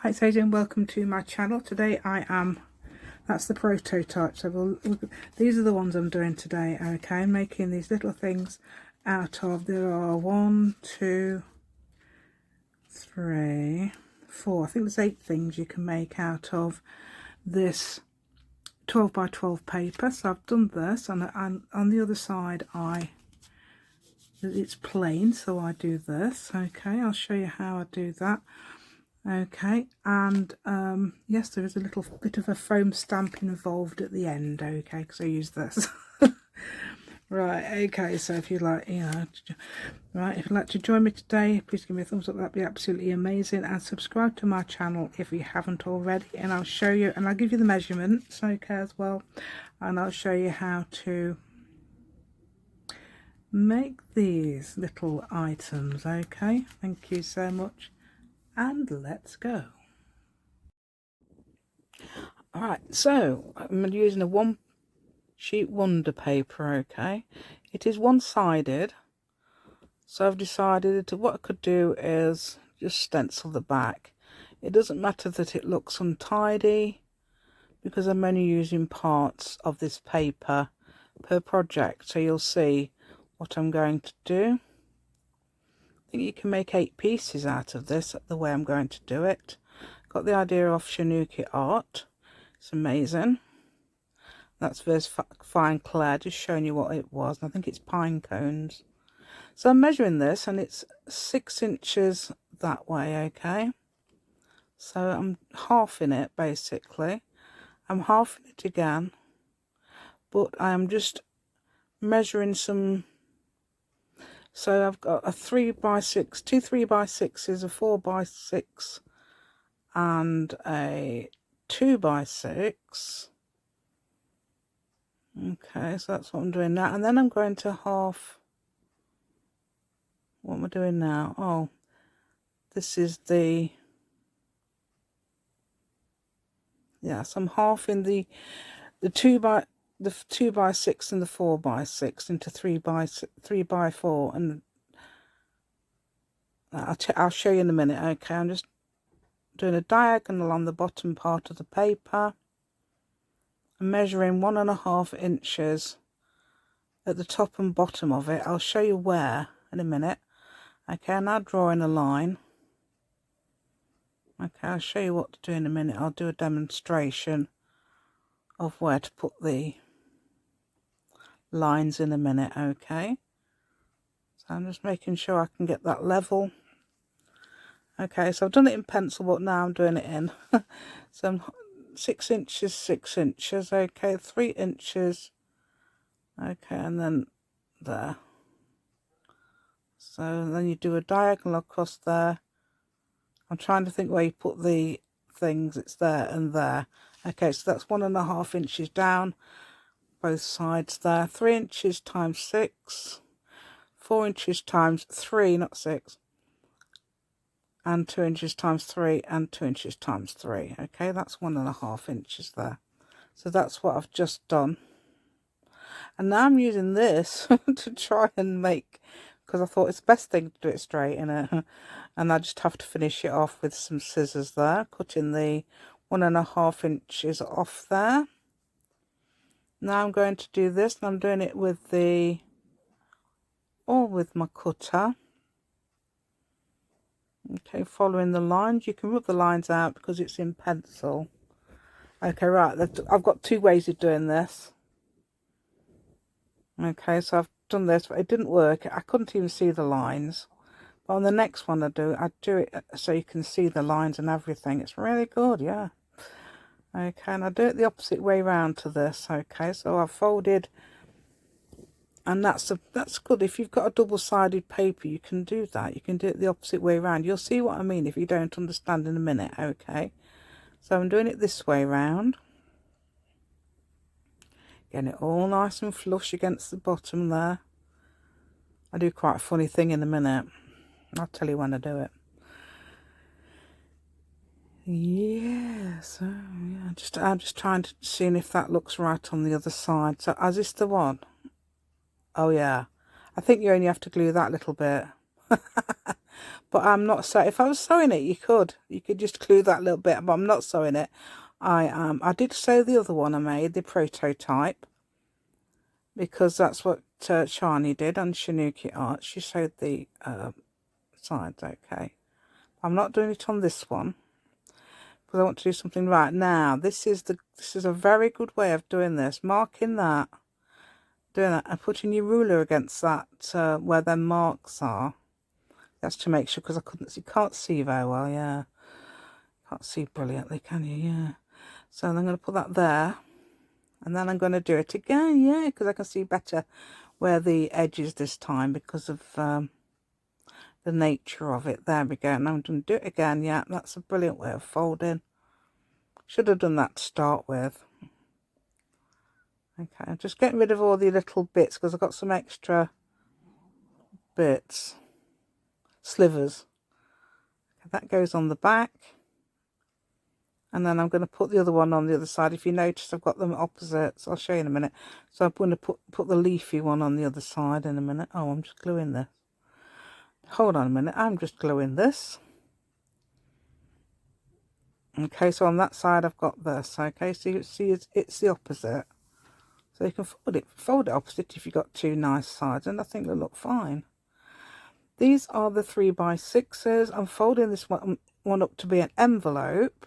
Hi, it's Adrian. Welcome to my channel. Today that's the prototype. So these are the ones I'm doing today. Okay, I'm making these little things out of, there are 1, 2, 3, 4. I think there's 8 things you can make out of this 12 by 12 paper. So I've done this, and on the other side it's plain, so I do this. Okay, I'll show you how I do that. Okay, and yes, there is a little bit of a foam stamping involved at the end. Okay, because I use this. Right, okay, so if you'd like, if you'd like to join me today, please give me a thumbs up. That'd be absolutely amazing, and subscribe to my channel if you haven't already, and I'll show you, and I'll give you the measurements, okay, as well, and I'll show you how to make these little items. Okay, thank you so much, and let's go. Alright, so I'm using a 1 sheet wonder paper. Okay, it is one-sided, so I've decided that what I could do is just stencil the back. It doesn't matter that it looks untidy, because I'm only using parts of this paper per project, so you'll see what I'm going to do. I think you can make 8 pieces out of this, the way I'm going to do it. Got the idea off Shanuki Art. It's amazing. That's Vers Fine Clay, just showing you what it was. I think it's pine cones. So I'm measuring this, and it's 6 inches that way. Okay, so I'm halving it basically. I'm halving it again, but I am just measuring some. So I've got a 3 by 6, 2 3 by 6s, a 4 by 6, and a 2 by 6. Okay, so that's what I'm doing now, and then I'm going to half. What am I doing now? Oh, this is the, yes, I'm halving the 2 by 6 and the 4 by 6 into 3 by 4, and I'll show you in a minute. Okay, I'm just doing a diagonal on the bottom part of the paper. I'm measuring 1.5 inches at the top and bottom of it. I'll show you where in a minute. Okay, now drawing a line. Okay, I'll show you what to do in a minute. I'll do a demonstration of where to put the lines in a minute. Okay, so I'm just making sure I can get that level. Okay, so I've done it in pencil, but now I'm doing it in. So I'm 6 inches, 6 inches. Okay, 3 inches. Okay, and then there. So then you do a diagonal across there. I'm trying to think where you put the things. It's there and there. Okay, so that's 1.5 inches down, both sides there. 3 inches times 6, 4 inches times 3, not 6, and 2 inches times 3, and 2 inches times 3. Okay, that's 1.5 inches there. So that's what I've just done. And now I'm using this to try and make, because I thought it's the best thing to do it straight in it. And I just have to finish it off with some scissors there, cutting the 1.5 inches off there. Now I'm going to do this, and I'm doing it with with my cutter. Okay, following the lines. You can rub the lines out because it's in pencil. Okay, right, I've got 2 ways of doing this. Okay, so I've done this, but it didn't work. I couldn't even see the lines. But on the next one I do it so you can see the lines and everything. It's really good, yeah. Okay, and I do it the opposite way round to this. Okay, so I've folded, and that's good. If you've got a double-sided paper, you can do that. You can do it the opposite way round. You'll see what I mean if you don't understand in a minute. Okay, so I'm doing it this way round. Getting it all nice and flush against the bottom there. I do quite a funny thing in a minute. I'll tell you when I do it. Yeah, so yeah, I'm just trying to see if that looks right on the other side. So is this the one? Oh yeah, I think you only have to glue that little bit. But I'm not sewing. If I was sewing it, you could just glue that little bit, but I'm not sewing it. I did sew the other one I made, the prototype, because that's what Shani did on Shanuki Art. She sewed the sides, okay. I'm not doing it on this one because I want to do something right now. This is a very good way of doing this. Marking that, doing that, and putting your ruler against that where their marks are. That's to make sure, because you can't see very well. Yeah, can't see brilliantly, can you? Yeah. So I'm going to put that there, and then I'm going to do it again. Yeah, because I can see better where the edge is this time because of the nature of it. There we go. And I'm going to do it again. Yeah, that's a brilliant way of folding. Should have done that to start with. Okay, I'm just getting rid of all the little bits because I've got some extra bits, slivers. Okay, that goes on the back. And then I'm going to put the other one on the other side. If you notice, I've got them opposites. I'll show you in a minute. So I'm going to put the leafy one on the other side in a minute. Oh, I'm just gluing this. Hold on a minute. I'm just gluing this. Okay, so on that side I've got this. Okay, so you see it's the opposite. So you can fold it opposite if you've got two nice sides, and I think they'll look fine. These are the 3x6s. I'm folding this one up to be an envelope.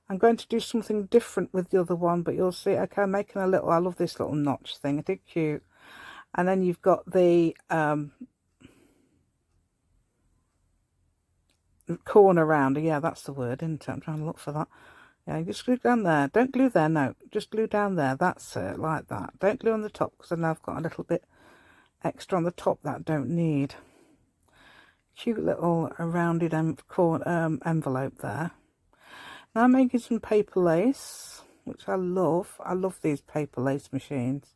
I'm going to do something different with the other one, but you'll see. Okay, I'm making a little, I love this little notch thing. I think cute. And then you've got the corner rounder. Yeah, that's the word, isn't it? I'm trying to look for that. Yeah, you just glue down there. Don't glue there, no. Just glue down there. That's it, like that. Don't glue on the top, because I know I've got a little bit extra on the top that I don't need. Cute little rounded envelope there. Now I'm making some paper lace, which I love. I love these paper lace machines.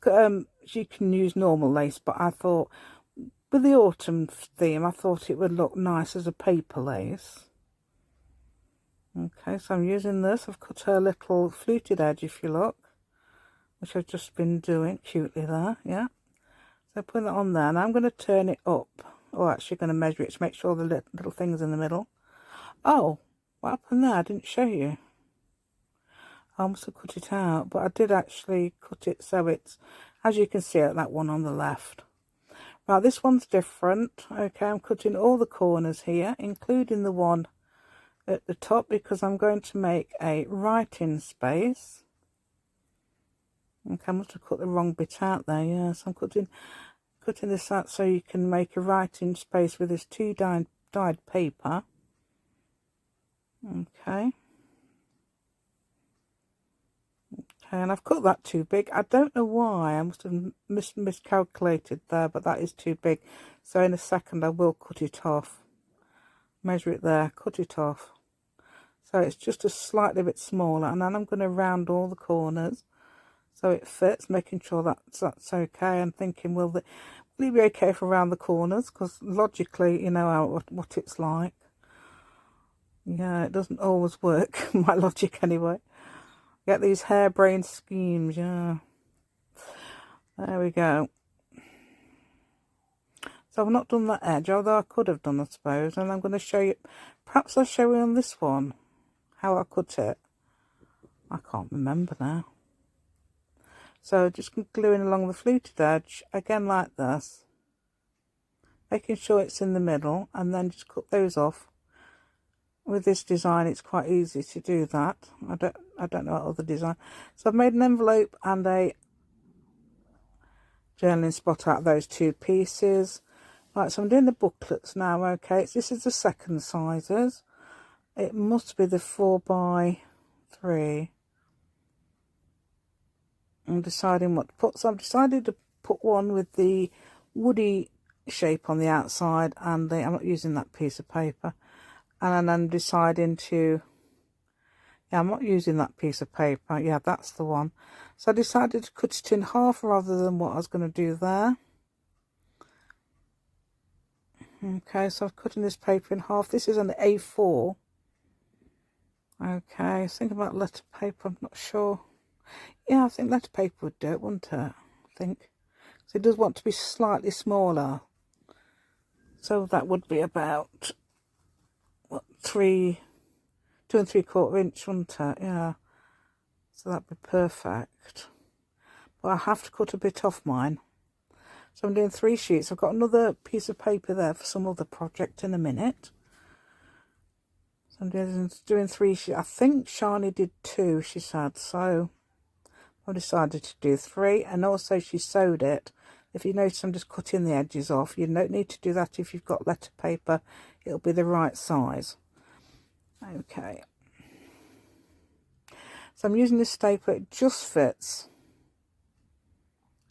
You can use normal lace, but I thought with the autumn theme, I thought it would look nice as a paper lace. Okay, so I'm using this. I've cut her little fluted edge, if you look, which I've just been doing cutely there. Yeah. So putting that on there, and I'm going to turn it up. Or actually going to measure it to make sure the little thing's in the middle. Oh, what happened there? I didn't show you. I must have cut it out, but I did actually cut it so it's, as you can see, that one on the left. Right, this one's different. Okay, I'm cutting all the corners here, including the one at the top, because I'm going to make a writing space. Okay, I must have cut the wrong bit out there. Yes, I'm cutting this out so you can make a writing space with this dyed paper. Okay. Okay, and I've cut that too big. I don't know why. I must have miscalculated there, but that is too big. So in a second I will cut it off. Measure it there, cut it off. So it's just a slightly bit smaller, and then I'm going to round all the corners so it fits, making sure that's okay. I'm thinking, will it be okay if I round the corners? Because logically, you know what it's like. Yeah, it doesn't always work, my logic anyway. Get these harebrained schemes, yeah. There we go. So I've not done that edge, although I could have done, I suppose. And I'm going to show you, perhaps I'll show you on this one how I cut it. I can't remember now. So just gluing along the fluted edge, again like this. Making sure it's in the middle, and then just cut those off. With this design, it's quite easy to do that. I don't know what other design. So I've made an envelope and a journaling spot out of those two pieces. Right, so I'm doing the booklets now. Okay, this is the second sizes. It must be the 4x3. I'm deciding what to put. So I've decided to put one with the woody shape on the outside, and I'm not using that piece of paper. And I'm deciding to, yeah, I'm not using that piece of paper. Yeah, that's the one. So I decided to cut it in half rather than what I was going to do there. Okay, so I'm cutting this paper in half. This is an A4. Okay, I think about letter paper. I'm not sure. Yeah, I think letter paper would do it, wouldn't it? I think. So it does want to be slightly smaller. So that would be about, what, 2 3/4 inch, wouldn't it? Yeah. So that'd be perfect. But I have to cut a bit off mine. So I'm doing 3 sheets. I've got another piece of paper there for some other project in a minute. So I'm doing 3 sheets. I think Shani did 2, she said. So I decided to do 3. And also she sewed it. If you notice, I'm just cutting the edges off. You don't need to do that if you've got letter paper. It'll be the right size. Okay. So I'm using this stapler. It just fits.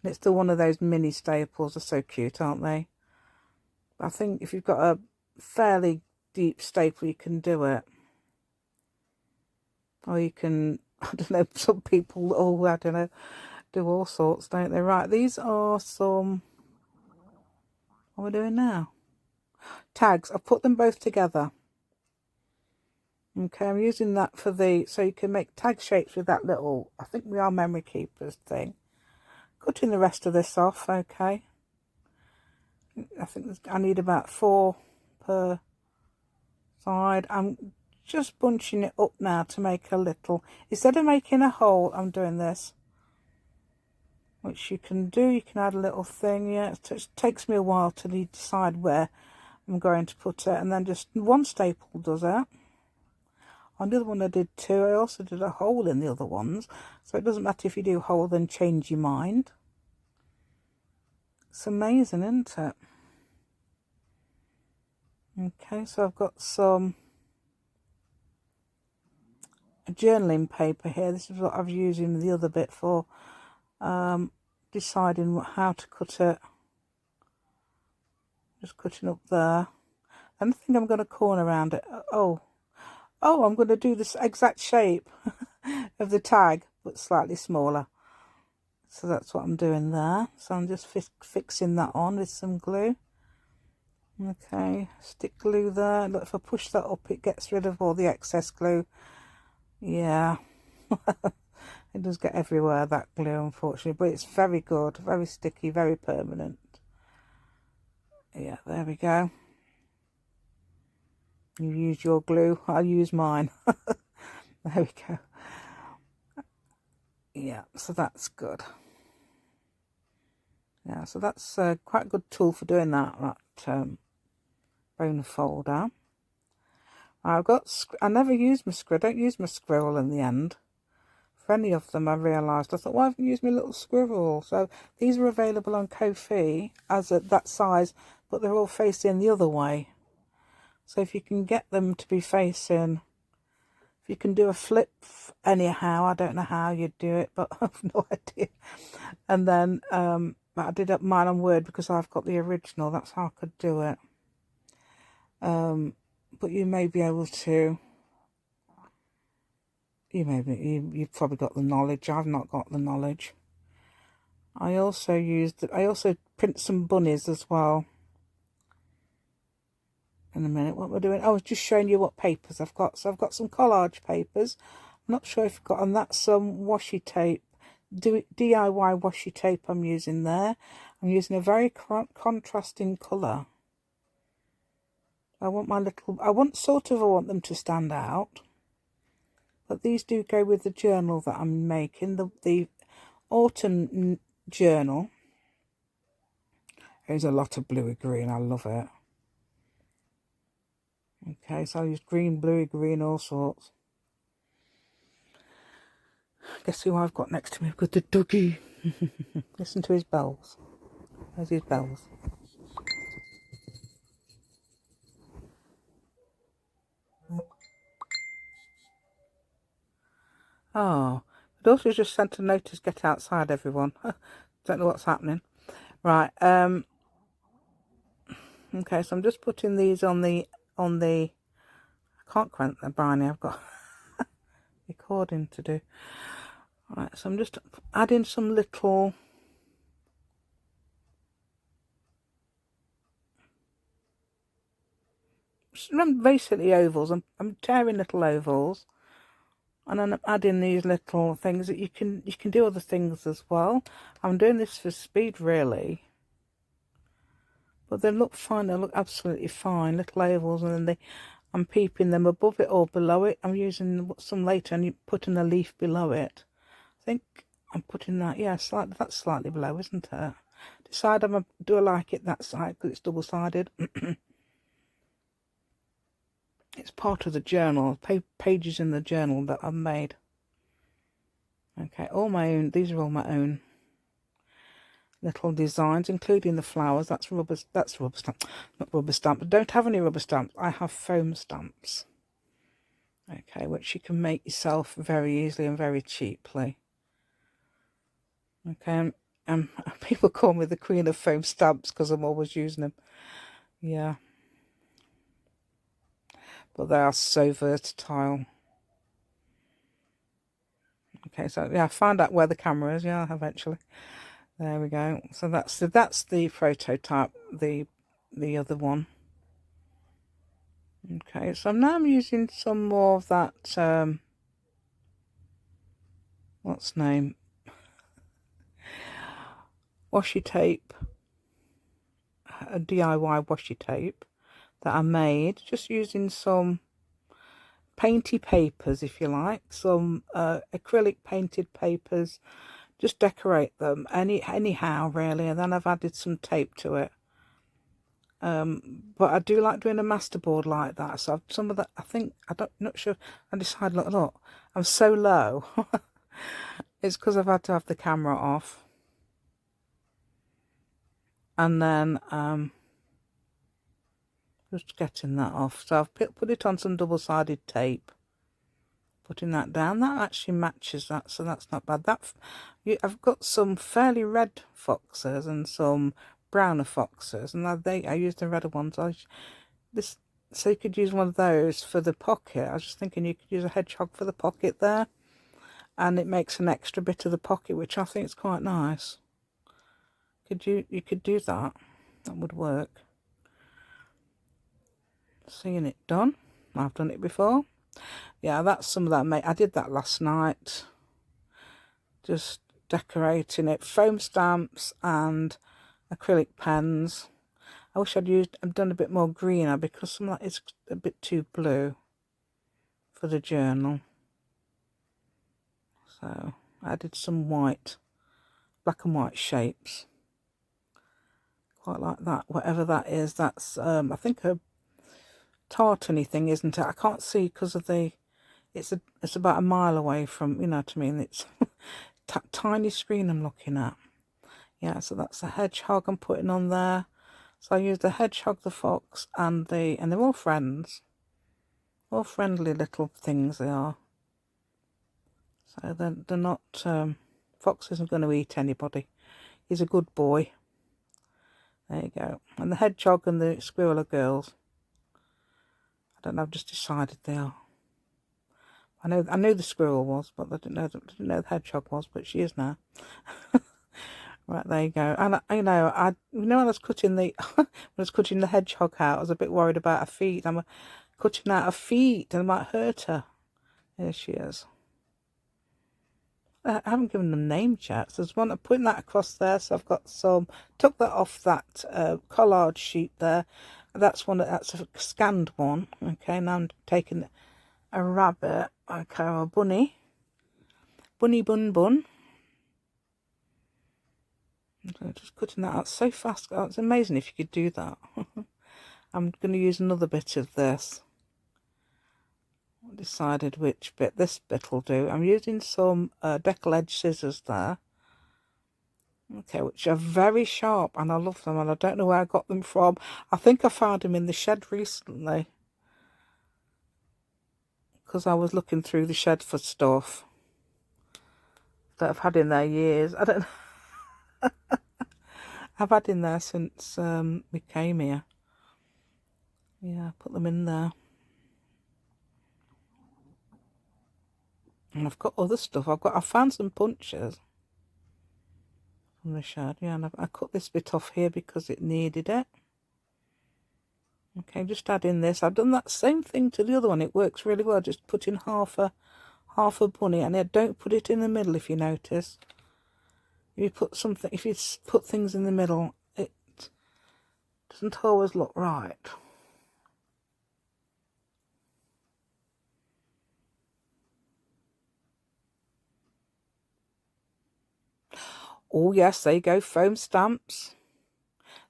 And it's still one of those mini staples. They're so cute, aren't they? I think if you've got a fairly deep staple, you can do it. Or you can, I don't know, some people, I don't know, do all sorts, don't they? Right, these are some, what are we doing now? Tags. I've put them both together. Okay, I'm using that for so you can make tag shapes with that little, I think we are memory keepers thing. Cutting the rest of this off, okay. I think I need about 4 per side. I'm just bunching it up now to make a little, instead of making a hole, I'm doing this, which you can do. You can add a little thing. Yeah, it takes me a while to decide where I'm going to put it, and then just one staple does it. On the other one I did 2. I also did a hole in the other ones, so it doesn't matter if you do a hole then change your mind. It's amazing, isn't it? Okay, so I've got some journaling paper here. This is what I've used in the other bit for deciding how to cut it. Just cutting up there. And I think I'm going to corner around it. Oh, I'm going to do this exact shape of the tag, but slightly smaller. So that's what I'm doing there. So I'm just fixing that on with some glue. Okay, stick glue there. Look, if I push that up, it gets rid of all the excess glue. Yeah, it does get everywhere, that glue, unfortunately, but it's very good, very sticky, very permanent. Yeah, there we go. You use your glue, I'll use mine. There we go. Yeah, so that's good. Yeah, so that's quite a good tool for doing that bone folder. I never use my squirrel. I don't use my squirrel in the end. For any of them, I realised, I thought, why haven't I used my little squirrel? So these are available on Ko-fi as that size, but they're all facing the other way. So if you can get them to be facing, if you can do a flip anyhow, I don't know how you'd do it, but I have no idea. And then, but I did up mine on Word because I've got the original. That's how I could do it. But you may be able to. You've probably got the knowledge. I've not got the knowledge. I also print some bunnies as well. In a minute, what we're doing? I was just showing you what papers I've got. So I've got some collage papers. I'm not sure if I've got, and that's some washi tape. DIY washi tape I'm using there. I'm using a very contrasting colour. I want them to stand out. But these do go with the journal that I'm making, the autumn journal. There's a lot of bluey green, I love it. Okay, so I use green, bluey green, all sorts. Guess who I've got next to me? I've got the doggy. Listen to his bells. There's his bells. Oh, the daughter's just sent a notice, get outside, everyone. Don't know what's happening. Right, okay, so I'm just putting these on the, I can't count the briny, I've got recording to do. Right, so I'm just adding some little, basically ovals. I'm tearing little ovals. And then I'm adding these little things that you can do other things as well. I'm doing this for speed really, but they look fine. They look absolutely fine, little ovals, and then I'm peeping them above it or below it. I'm using some later and putting a leaf below it. I think I'm putting that, yeah, that's slightly below, isn't it? Decide do I like it that side because it's double-sided. It's part of the journal, pages in the journal that I've made. Okay, all my own, these are all my own little designs, including the flowers. That's rubber stamp, not rubber stamp. I don't have any rubber stamps. I have foam stamps. Okay, which you can make yourself very easily and very cheaply. Okay, people call me the queen of foam stamps because I'm always using them. Yeah. But they are so versatile. Okay, so yeah, I found out where the camera is, yeah, eventually. There we go. So that's the prototype, the other one. Okay, so now I'm using some more of that what's the name? Washi tape. A DIY washi tape that I made, just using some painty papers, if you like, some acrylic painted papers. Just decorate them anyhow really, and then I've added some tape to it. But I do like doing a masterboard like that, so some of that, not sure, I decided, look, I'm so low. It's because I've had to have the camera off, and then just getting that off. So I've put it on some double-sided tape, putting that down. That actually matches that, so that's not bad. I've got some fairly red foxes and some browner foxes, and I used the redder ones. So you could use one of those for the pocket. I was just thinking you could use a hedgehog for the pocket there, and it makes an extra bit of the pocket, which I think is quite nice. You could do that. That would work. Seeing it done. I've done it before. Yeah, that's some of that. I did that last night. Just decorating it. Foam stamps and acrylic pens. I wish I'd done a bit more greener because some of that is a bit too blue for the journal. So I added some white, black and white shapes. Quite like that. Whatever that is, that's I think a tartany thing, isn't it? I can't see because of it's about a mile away from, you know what I mean. It's tiny screen I'm looking at. Yeah, so that's a hedgehog I'm putting on there. So I used the hedgehog, the fox, and they're all friends. All friendly little things they are. So they're not, Fox isn't going to eat anybody. He's a good boy. There you go. And the hedgehog and the squirrel are girls. I don't know, I've just decided they are. I knew the squirrel was, but I didn't know the hedgehog was, but she is now. Right, there you go. And when I was cutting when I was cutting the hedgehog out, I was a bit worried about her feet. I'm cutting out her feet and it might hurt her. There she is. I haven't given them names yet. So there's one, I'm putting that across there. So I've got took that off that collard sheet there. That's a scanned one. Okay, now I'm taking a rabbit, okay, or a bunny. Bunny bun bun. I'm just cutting that out so fast. Oh, it's amazing if you could do that. I'm going to use another bit of this. I decided which bit. This bit will do. I'm using some decal edge scissors there. Okay, which are very sharp and I love them, and I don't know where I got them from. I think I found them in the shed recently because I was looking through the shed for stuff that I've had in there years. I don't know. I've had in there since we came here. Yeah, put them in there. And I've got other stuff. I found some punches from the shed. Yeah, and I cut this bit off here because it needed it. Okay, just add in this. I've done that same thing to the other one. It works really well. Just putting half a half a bunny, and don't put it in the middle. If you notice, if you put things in the middle, it doesn't always look right. Oh yes, there you go, foam stamps.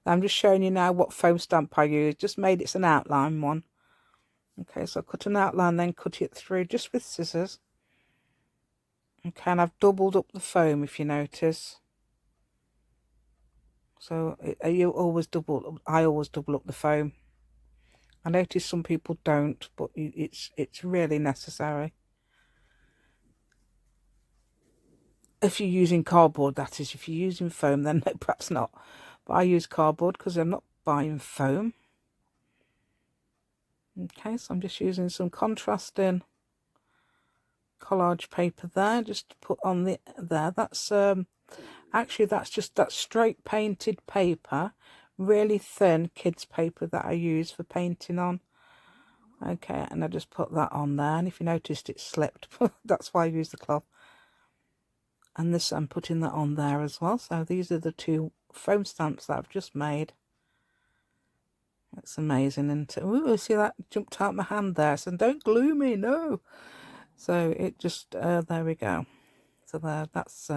I'm just showing you now what foam stamp I use. Just made it's an outline one. Okay, so I cut an outline, then cut it through just with scissors. Okay, and I've doubled up the foam, if you notice. So I always double up the foam. I notice some people don't, but it's really necessary. If you're using cardboard, that is. If you're using foam, then no, perhaps not. But I use cardboard because I'm not buying foam. Okay, so I'm just using some contrasting collage paper there, just to put on there. That's actually that's straight painted paper, really thin kids paper that I use for painting on. Okay, and I just put that on there, and if you noticed it slipped, that's why I use the cloth. And this, I'm putting that on there as well. So these are the two foam stamps that I've just made. That's amazing. And ooh, see that jumped out my hand there. So don't glue me, no. So it just there we go. So there, that's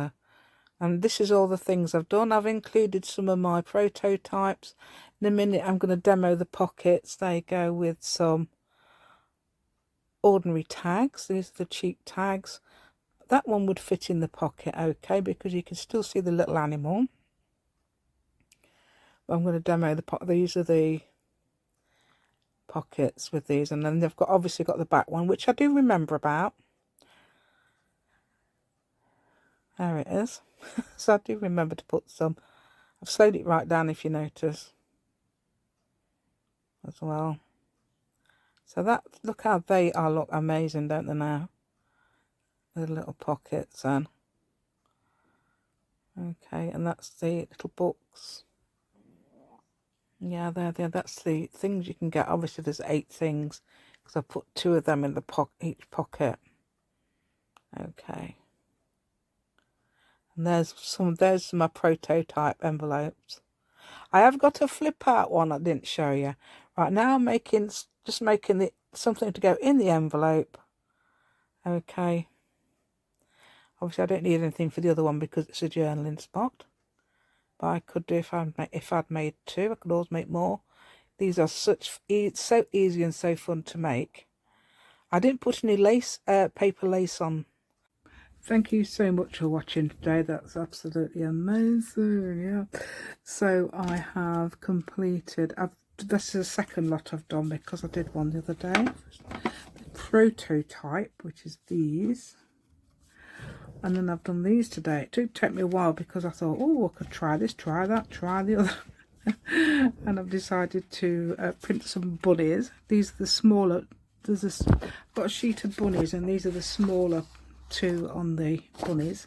and this is all the things I've done. I've included some of my prototypes. In a minute I'm going to demo the pockets. There you go, with some ordinary tags. These are the cheap tags. That one would fit in the pocket okay, because you can still see the little animal. But I'm going to demo the pocket. These are the pockets with these, and then they've obviously got the back one, which I do remember about. There it is. So I do remember to put some. I've slowed it right down, if you notice, as well. So that, look how they are, look amazing, don't they now? The little pockets and okay, and that's the little books. Yeah, there. That's the things you can get. Obviously, there's 8 things because I put 2 of them in the each pocket. Okay. And there's my prototype envelopes. I have got a flip out one I didn't show you. Right now I'm just making something to go in the envelope. Okay. Obviously I don't need anything for the other one because it's a journaling spot. But I could do if I'd made 2, I could always make more. These are so easy and so fun to make. I didn't put any paper lace on. Thank you so much for watching today. That's absolutely amazing. Yeah. So I have completed. This is the second lot I've done because I did one the other day. The prototype, which is these. And then I've done these today. It did take me a while because I thought, oh, I could try this, try that, try the other. And I've decided to print some bunnies. These are the smaller. I've got a sheet of bunnies, and these are the smaller 2 on the bunnies.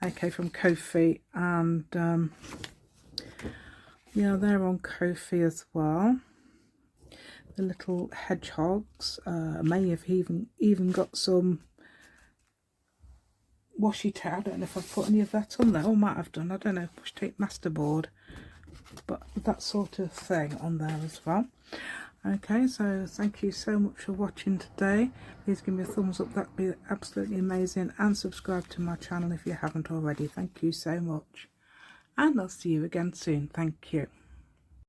Okay, from Ko-fi, and yeah, they're on Ko-fi as well. The little hedgehogs. I may have even got some washi tape. I don't know if I've put any of that on there. Oh, might have done. I don't know. Washi tape masterboard, but that sort of thing on there as well. Okay, so thank you so much for watching today. Please give me a thumbs up, that'd be absolutely amazing, and subscribe to my channel if you haven't already. Thank you so much, and I'll see you again soon. Thank you.